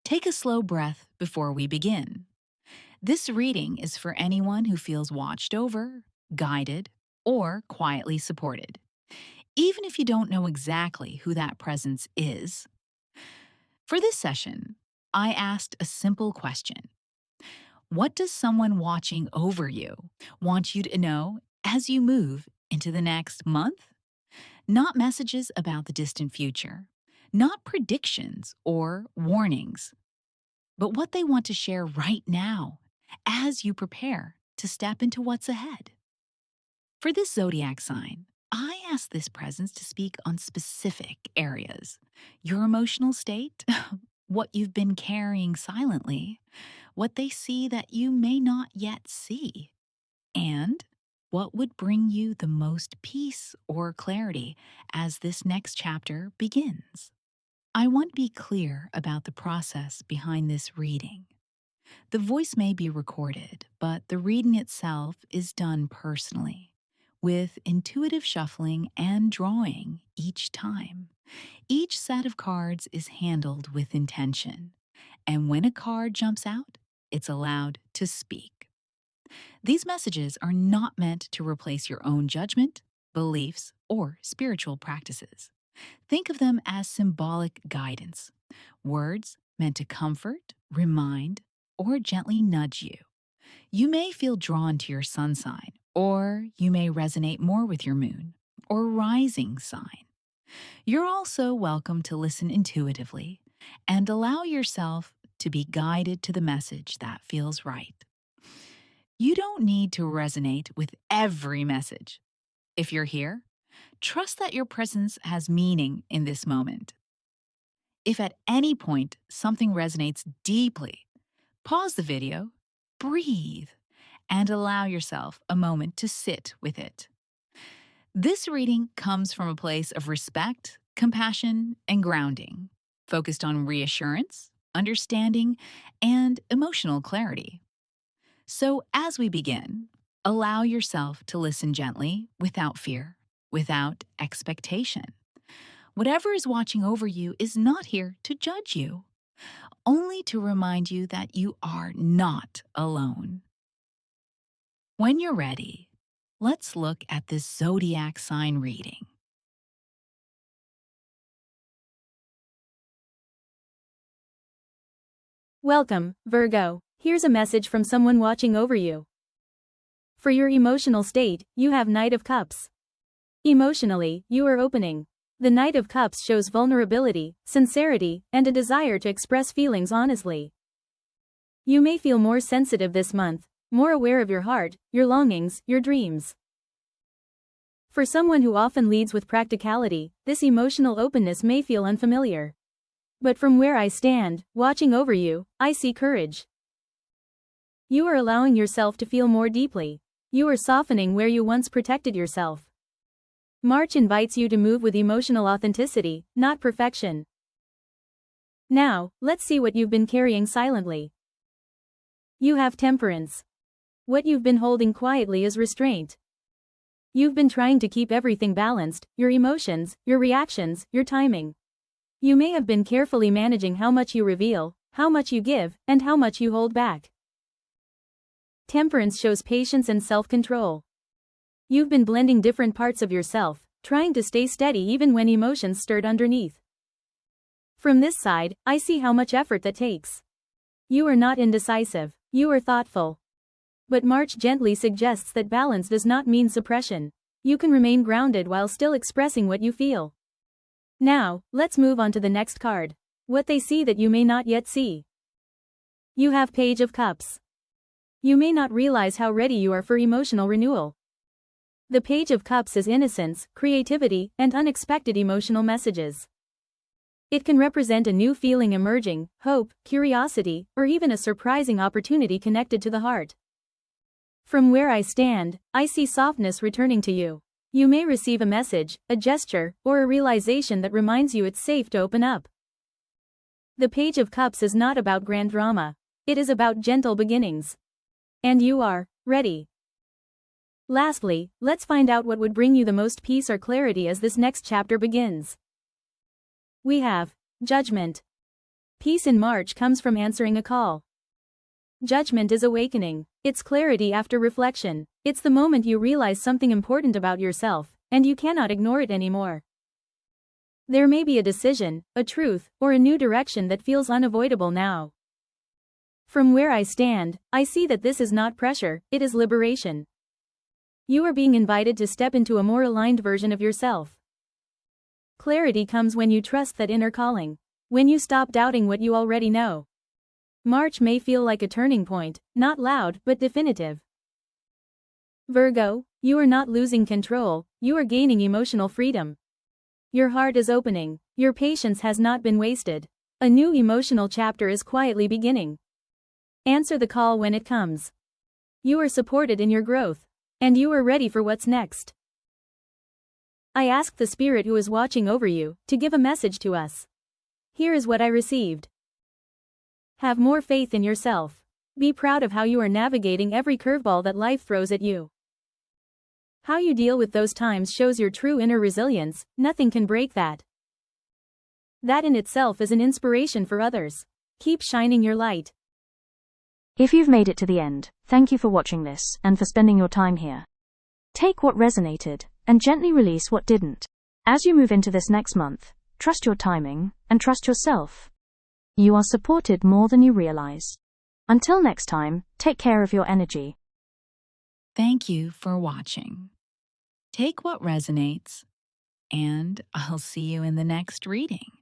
Take a slow breath before we begin. This reading is for anyone who feels watched over, guided, or quietly supported, even if you don't know exactly who that presence is. For this session, I asked a simple question. What does someone watching over you want you to know as you move into the next month? Not messages about the distant future, not predictions or warnings, but what they want to share right now as you prepare to step into what's ahead. For this zodiac sign, I ask this presence to speak on specific areas: your emotional state, what you've been carrying silently, what they see that you may not yet see, and what would bring you the most peace or clarity as this next chapter begins. I want to be clear about the process behind this reading. The voice may be recorded, but the reading itself is done personally, with intuitive shuffling and drawing each time. Each set of cards is handled with intention, and when a card jumps out, it's allowed to speak. These messages are not meant to replace your own judgment, beliefs, or spiritual practices. Think of them as symbolic guidance, words meant to comfort, remind, or gently nudge you. You may feel drawn to your sun sign, or you may resonate more with your moon or rising sign. You're also welcome to listen intuitively and allow yourself to be guided to the message that feels right. You don't need to resonate with every message. If you're here, trust that your presence has meaning in this moment. If at any point something resonates deeply, pause the video, breathe, and allow yourself a moment to sit with it. This reading comes from a place of respect, compassion, and grounding, focused on reassurance, understanding, and emotional clarity. So as we begin, allow yourself to listen gently, without fear, without expectation. Whatever is watching over you is not here to judge you, only to remind you that you are not alone. When you're ready, let's look at this zodiac sign reading. Welcome, Virgo. Here's a message from someone watching over you. For your emotional state, you have Knight of Cups. Emotionally, you are opening. The Knight of Cups shows vulnerability, sincerity, and a desire to express feelings honestly. You may feel more sensitive this month, more aware of your heart, your longings, your dreams. For someone who often leads with practicality, this emotional openness may feel unfamiliar. But from where I stand, watching over you, I see courage. You are allowing yourself to feel more deeply. You are softening where you once protected yourself. March invites you to move with emotional authenticity, not perfection. Now, let's see what you've been carrying silently. You have Temperance. What you've been holding quietly is restraint. You've been trying to keep everything balanced: your emotions, your reactions, your timing. You may have been carefully managing how much you reveal, how much you give, and how much you hold back. Temperance shows patience and self-control. You've been blending different parts of yourself, trying to stay steady even when emotions stirred underneath. From this side, I see how much effort that takes. You are not indecisive, you are thoughtful. But March gently suggests that balance does not mean suppression. You can remain grounded while still expressing what you feel. Now, let's move on to the next card. What they see that you may not yet see. You have Page of Cups. You may not realize how ready you are for emotional renewal. The Page of Cups is innocence, creativity, and unexpected emotional messages. It can represent a new feeling emerging, hope, curiosity, or even a surprising opportunity connected to the heart. From where I stand, I see softness returning to you. You may receive a message, a gesture, or a realization that reminds you it's safe to open up. The Page of Cups is not about grand drama. It is about gentle beginnings. And you are ready. Lastly, let's find out what would bring you the most peace or clarity as this next chapter begins. We have Judgment. Peace in March comes from answering a call. Judgment is awakening. It's clarity after reflection. It's the moment you realize something important about yourself, and you cannot ignore it anymore. There may be a decision, a truth, or a new direction that feels unavoidable now. From where I stand, I see that this is not pressure, it is liberation. You are being invited to step into a more aligned version of yourself. Clarity comes when you trust that inner calling. When you stop doubting what you already know. March may feel like a turning point, not loud but definitive. Virgo, you are not losing control, you are gaining emotional freedom. Your heart is opening, your patience has not been wasted. A new emotional chapter is quietly beginning. Answer the call when it comes. You are supported in your growth. And you are ready for what's next. I asked the spirit who is watching over you to give a message to us. Here is what I received. Have more faith in yourself. Be proud of how you are navigating every curveball that life throws at you. How you deal with those times shows your true inner resilience, nothing can break that. That in itself is an inspiration for others. Keep shining your light. If you've made it to the end, thank you for watching this and for spending your time here. Take what resonated and gently release what didn't. As you move into this next month, trust your timing and trust yourself. You are supported more than you realize. Until next time, take care of your energy. Thank you for watching. Take what resonates, and I'll see you in the next reading.